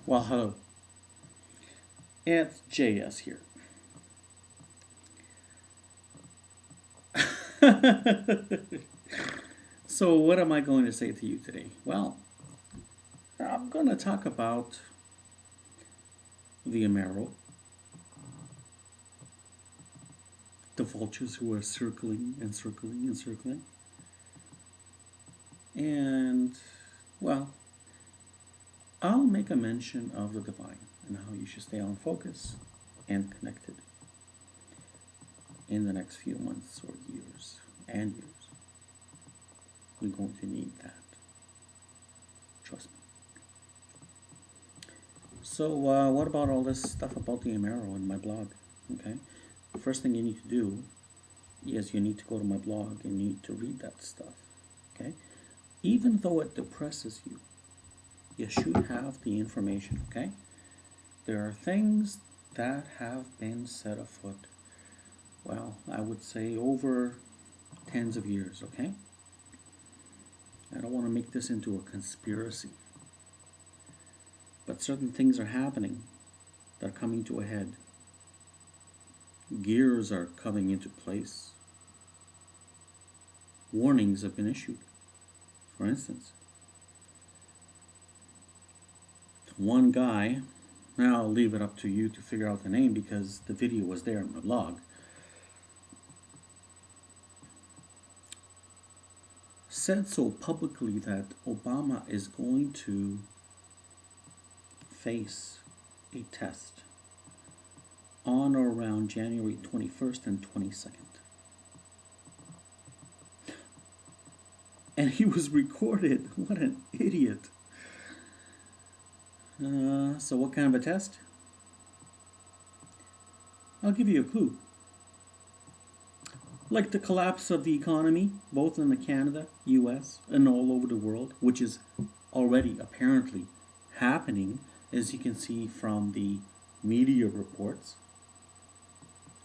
Well, hello. It's JS here. So, what am I going to say to you today? Well, I'm going to talk about the Amero, the vultures who are circling and circling and circling, and, well, I'll make a mention of the divine and how you should stay on focus and connected in the next few months or years and years. We're going to need that. Trust me. So, what about all this stuff about the Amero in my blog? Okay, the first thing you need to do is you need to go to my blog and you need to read that stuff. Okay, even though it depresses you, you should have the information. Okay, there are things that have been set afoot. Well, I would say over tens of years. Okay, I don't want to make this into a conspiracy. But certain things are happening that are coming to a head. Gears are coming into place. Warnings have been issued. For instance, one guy, now I'll leave it up to you to figure out the name because the video was there on my blog, said so publicly that Obama is going to face a test on or around January 21st and 22nd. And he was recorded. What an idiot. So what kind of a test? I'll give you a clue. Like the collapse of the economy, both in the Canada, US, and all over the world, which is already apparently happening, as you can see from the media reports.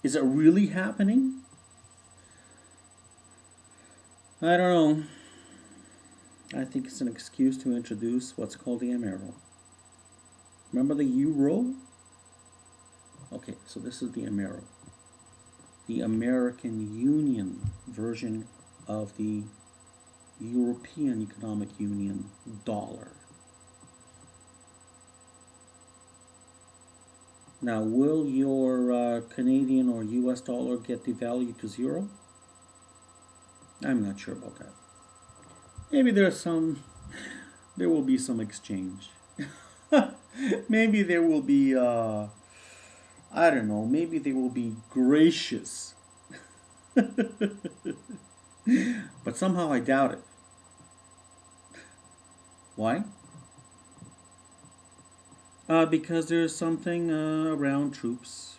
Is it really happening? I don't know. I think it's an excuse to introduce what's called the Amero. Remember the euro? Okay, so this is the Amero. The American Union version of the European Economic Union dollar. Now, will your Canadian or US dollar get devalued to zero? I'm not sure about that. Maybe there will be some exchange. Maybe there will be, I don't know, maybe they will be gracious. But somehow I doubt it. Why? Because there's something around troops.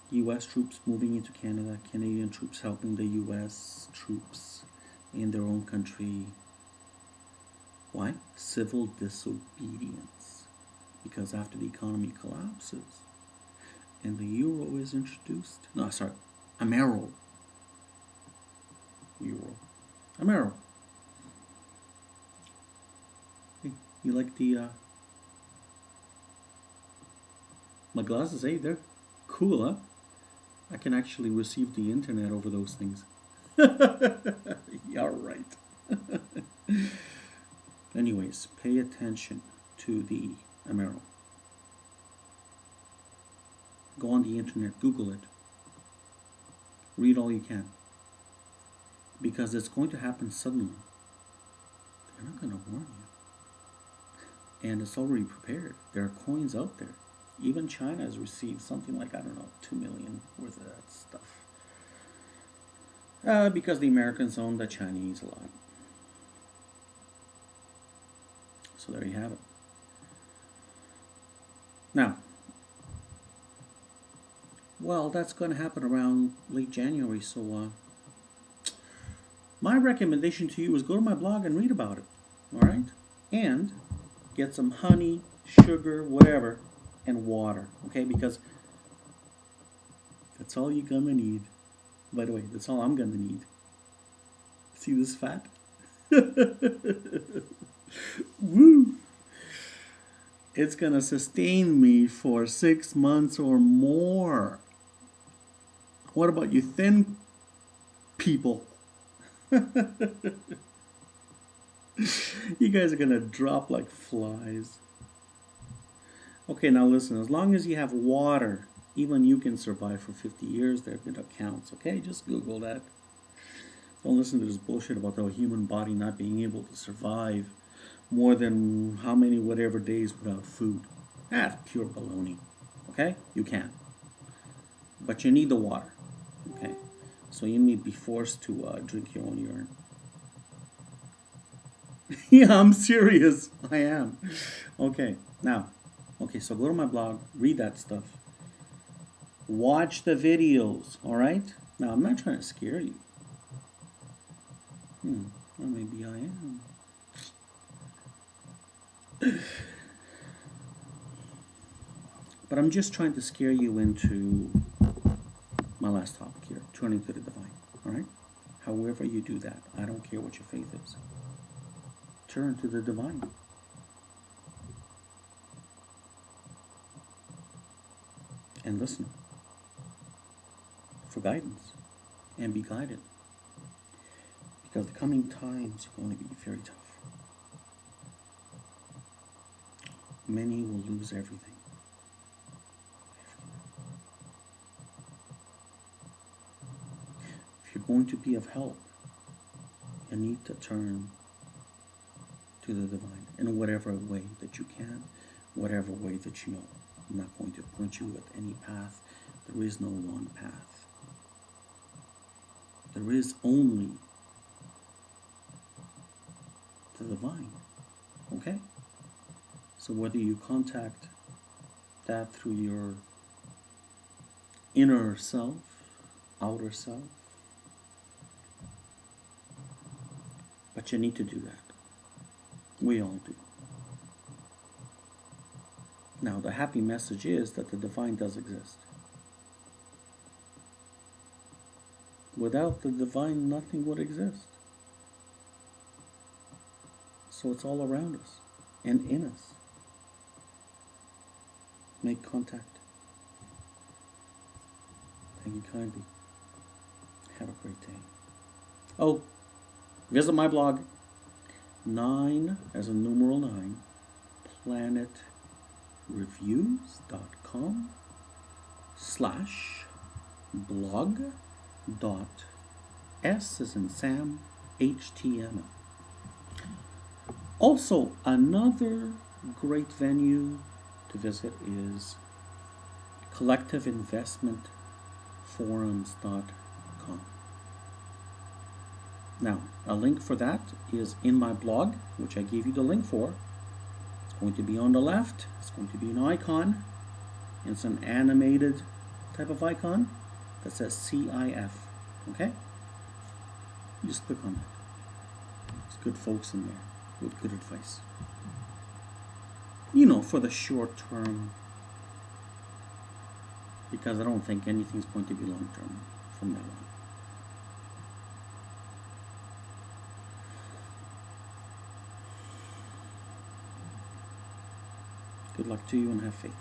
U.S. troops moving into Canada, Canadian troops helping the U.S. troops in their own country. Why? Civil disobedience. Because after the economy collapses and the euro is introduced, no, sorry, Amero. Euro. Amero. Hey, you like the, my glasses, hey, they're cool, huh? I can actually receive the internet over those things. Yeah, right. Anyways, pay attention to the Amero. Go on the internet, Google it. Read all you can. Because it's going to happen suddenly. They're not going to warn you. And it's already prepared. There are coins out there. Even China has received something like, I don't know, 2 million worth of that stuff. Because the Americans own the Chinese a lot. So there you have it. Now, well, that's going to happen around late January, so my recommendation to you is go to my blog and read about it, all right? And get some honey, sugar, whatever, and water, okay? Because that's all you're going to need. By the way, that's all I'm going to need. See this fat? Woo! It's going to sustain me for 6 months or more. What about you thin people? You guys are going to drop like flies. Okay, now listen, as long as you have water, even you can survive for 50 years. There it counts, okay? Just Google that. Don't listen to this bullshit about the human body not being able to survive more than how many whatever days without food. That's pure baloney, okay? You can. But you need the water, okay? So you may be forced to drink your own urine. Yeah, I'm serious. I am. Okay, now, okay, so go to my blog, read that stuff. Watch the videos, all right? Now, I'm not trying to scare you. Or maybe I am. But I'm just trying to scare you into my last topic here, turning to the divine, all right? However you do that, I don't care what your faith is. Turn to the divine. And listen for guidance and be guided. Because the coming times are going to be very tough. Many will lose everything. If you're going to be of help, you need to turn to the divine in whatever way that you can, whatever way that you know. I'm not going to point you at any path. There is no one path. There is only the divine. Okay? So whether you contact that through your inner self, outer self, but you need to do that. We all do. Now, the happy message is that the divine does exist. Without the divine, nothing would exist. So it's all around us and in us. Make contact. Thank you kindly. Have a great day. Oh, visit my blog, 9 as a numeral 9, planetreviews.com/blog.s as in Sam, HTML. Also, another great venue to visit is collectiveinvestmentforums.com. Now, a link for that is in my blog, which I gave you the link for. It's going to be on the left. It's going to be an icon. It's an animated type of icon that says CIF. Okay? You just click on that. There's good folks in there with good advice. You know, for the short term. Because I don't think anything's going to be long term from now on. Good luck to you and have faith.